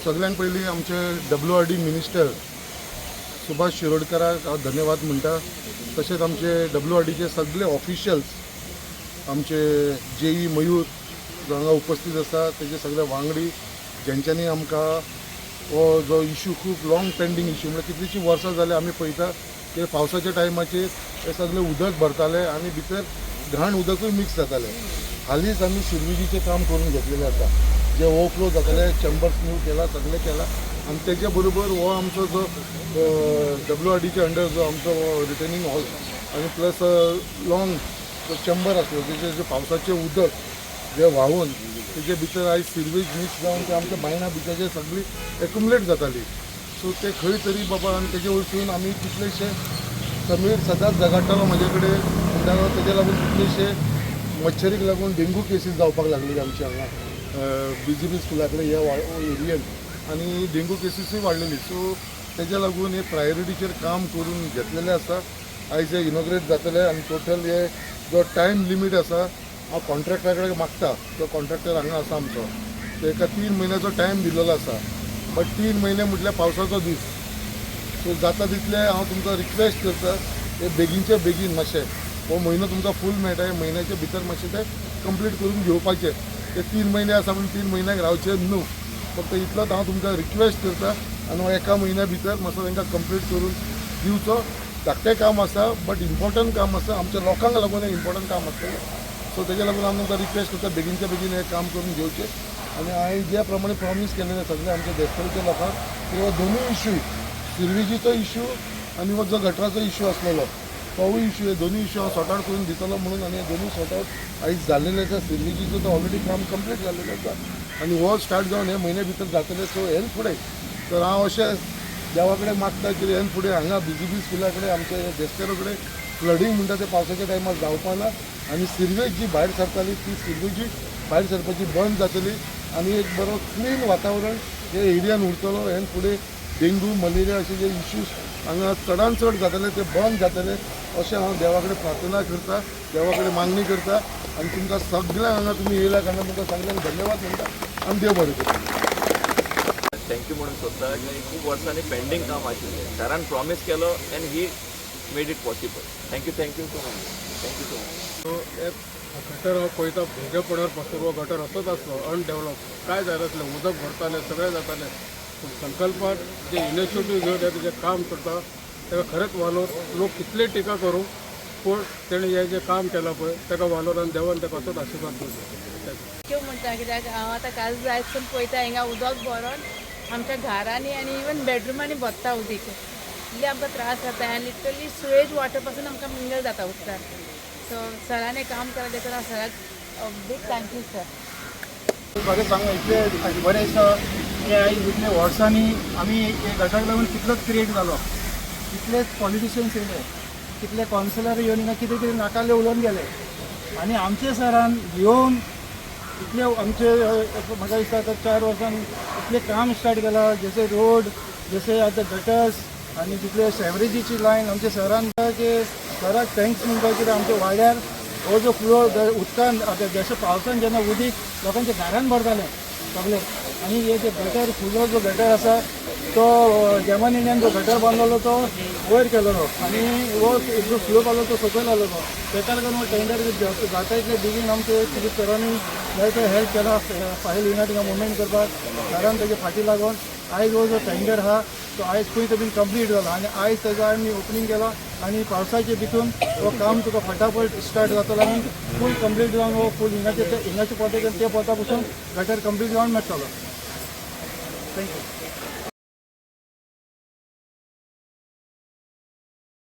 सगळ्यांत पयलीं आमचे WRD मिनिस्टर सुभाष शिरोडकराक हांव धन्यवाद म्हणटा। तशेंच आमचे WRDचे सगळे ऑफिशियल्स, आमचे JE मयूर जो हांगा उपस्थित आसा, तेजे सगळे वांगडी जेंच्यांनी आमकां हो जो इशू खूब लॉंग पेंडींग इशू म्हणजे कितलींशीं वर्सां जाले आमी पळयता की पावसाच्या टायमाचेर हे सगळे उदक भरताले आनी भितर घाण उदकूय मिक्स जाताले। हालींच आमी सिरविजीचें काम करून घेतलेलें आसा, जे ओवरफ्लो जाताले, चेंबर्स न्यू केला, सगळें केलां आनी तेजे बरोबर हो आमचो जो WRDचे अंडर जो आमचो रिटेनिंग हॉल आनी प्लस लॉंग जो चेंबर आसलो तेजे पावसाचें उदक जे व्हांवून तेजे भितर आयज सिरवेज मिक्स जावन ते आमच्या बायणां भितरचे सगळी एक्युमुलेट जाताली। सो ते खंय तरी बाबा आनी तेजे वरसून आमी कितलेशे समीर सदांच झगडटालो म्हाजे कडेन म्हणटालो, तेजे लागून कितलेशे मच्छरीक लागून डेंगू केसीस जावपाक लागली आमच्या हांगा BJP स्कुला कडेन ह्या एरियेन आनी डेंगू केसीसूय वाडलेली। सो तेजे लागून हे प्रायोरिटीचेर काम करून घेतलेलें आसा। आयज हे इनॉग्रेट जातले आनी टोटल हे जो टायम लिमीट आसा हांव कॉन्ट्रॅक्टरा कडेन मागता, तो कॉन्ट्रॅक्टर हांगा आसा आमचो, ताका 3 म्हयन्याचो टायम दिल्लो आसा, बट 3 म्हयने म्हटल्यार पावसाचो दीस। सो जाता तितले हांव तुमकां रिक्वेस्ट करता हे बेगीनचे बेगीन मातशें हो म्हयनो तुमकां फूल मेळटा, म्हयन्याच्या भितर मातशें ते कंप्लीट करून घेवपाचें। ते 3 म्हयने आसा म्हणून 3 म्हयन्याक रावचे न्हू, फक्त इतलोच हांव तुमकां रिक्वेस्ट करता आनी हो एका म्हयन्या भितर मातसो तांकां कंप्लीट करून दिवचो। धाकटें काम आसा बट इम्पॉर्टंट काम आसा, आमच्या लोकांक लागून हें इम्पॉर्टंट काम आसतलें। सो तेजे लागून हांव तुमकां रिक्वेस्ट करता बेगीनच्या बेगीन हें काम करून घेवचें। आनी हांवें ज्या प्रमाणे प्रॉमीस केलेलें सगळे आमच्या देशभरच्या लोकांक की हो दोनूय इशू, सिरविजीचो इशू आनी हो जो गटराचो इशू आसलेलो तोवूय इशू, हे दोनूय इशू हांव सॉर्ट आवट करून दितलो म्हणून आनी हे दोनूय सॉर्ट आवट आयज जाल्लेले आसा। सिरविजीचो तो ऑलरेडी काम कंप्लीट जाल्लेलें आसा आनी हो स्टार्ट जावन हे म्हयने भितर जातले। सो हेन फुडें तर हांव अशें देवा कडेन मागता की हेन फुडें हांगा BJP स्कुला कडेन आमच्या देस्पेरो कडेन फ्लडींग म्हणटा ते पावसाच्या टायमार जावपा ना आनी सिरवेज जी भायर सरताली ती सिरवेजी भायर सरपाची बंद जातली आनी एक बरो क्लीन वातावरण हे एरियान उरतलो। हेन फुडें डेंगू मलेरिया अशे जे इश्यूज हांगा चडान चड जातले ते बंद जातले अशें हांव देवा कडेन प्रार्थना करता, देवा कडेन मागणी करता आनी तुमकां सगळ्यांक हांगा तुमी येयल्या कारणान तुमकां सगळ्यांक धन्यवाद म्हणटा आनी देव बरें करता। थँक्यू म्हणून सोदता की खूब वर्सांनी पेंडींग काम आशिल्लें, शारान प्रॉमीस केलो and he made it possible. Thank you so much, thank you so much. So एक गटर हांव पळयता भुरगेपणार पासून हो गटर असोच आसलो अनडेवलप, काय जाय आसलें उदक भरतालें, सगळें जातालें। संकल्पात जे इनिशिएटीव घेवन जे काम करता ताका खरेंच वालोर लोक कितले टिका करूं पूण तेणें हें जें काम केलां पळय ताका वालोरान देवान ताका असोच आशिर्वाद दिवचो। त्यो म्हणटा कित्याक हांव आतां काल जायतसून पळयता हिंगा उदक भरोन आमच्या घरांनी आनी इवन बेडरुमांनी भरता उदीक, इतले आमकां त्रास जाता आनी लिटरली सुएज वॉटर पासून आमकां मिंगल जाता उदकान। सो सरांनी काम केलां देखून हांव सराक बीग थँक्यू सर। बरें सांगू इतलें बरें दिसता की आयज इतले वर्सांनी आमी हे गटाक लागून कितलोच क्रिएट जालो, कितलेच पॉलिटिशियन्स येयले, कितले कावन्सिलर येवन हिंगा कितें कितें नाकाल्ले उलोवन गेले आनी आमचे सरान येवन इतले आमचे म्हाका दिसता आतां 4 वर्सान इतले काम स्टार्ट केलां, जशे रोड, जशे आतां गटर्स आनी जितले सेवरेजीची लायन आमच्या सरान की सराक थँक्स म्हणटा कित्याक आमच्या वाड्यार हो जो फ्लो उदकान आतां जशें पावसान जेन्ना उदीक लोकांच्या घरान भरतालें सगळे आनी हे जे गटर फुलो जो गटर आसा तो जर्मन इंडियन जो गटर बांदलेलो तो वयर केलेलो आनी हो जो फ्लो पावलो तो सकयल आलेलो, तेका लागून हो टेंडर जाता इतले बेगीन आमचे तुजे सरांनी जायते हेल्प केला फायल युनिट हिंगा मुवमेंट करपाक। सरान तेजे फाटी लागून आयज हो जो टेंडर आहा तो आयज खंय तरी कंप्लीट जाला आनी आयज तेजो आमी ओपनिंग केला आनी पावसाचे भितून हो काम तुका फटाफट स्टार्ट जातलो आनी फूल कंप्लीट जावन हो फूल हिंगाचे पोते ते पोता पसून गटर कंप्लीट जावन मेळटलो। थँक्यू।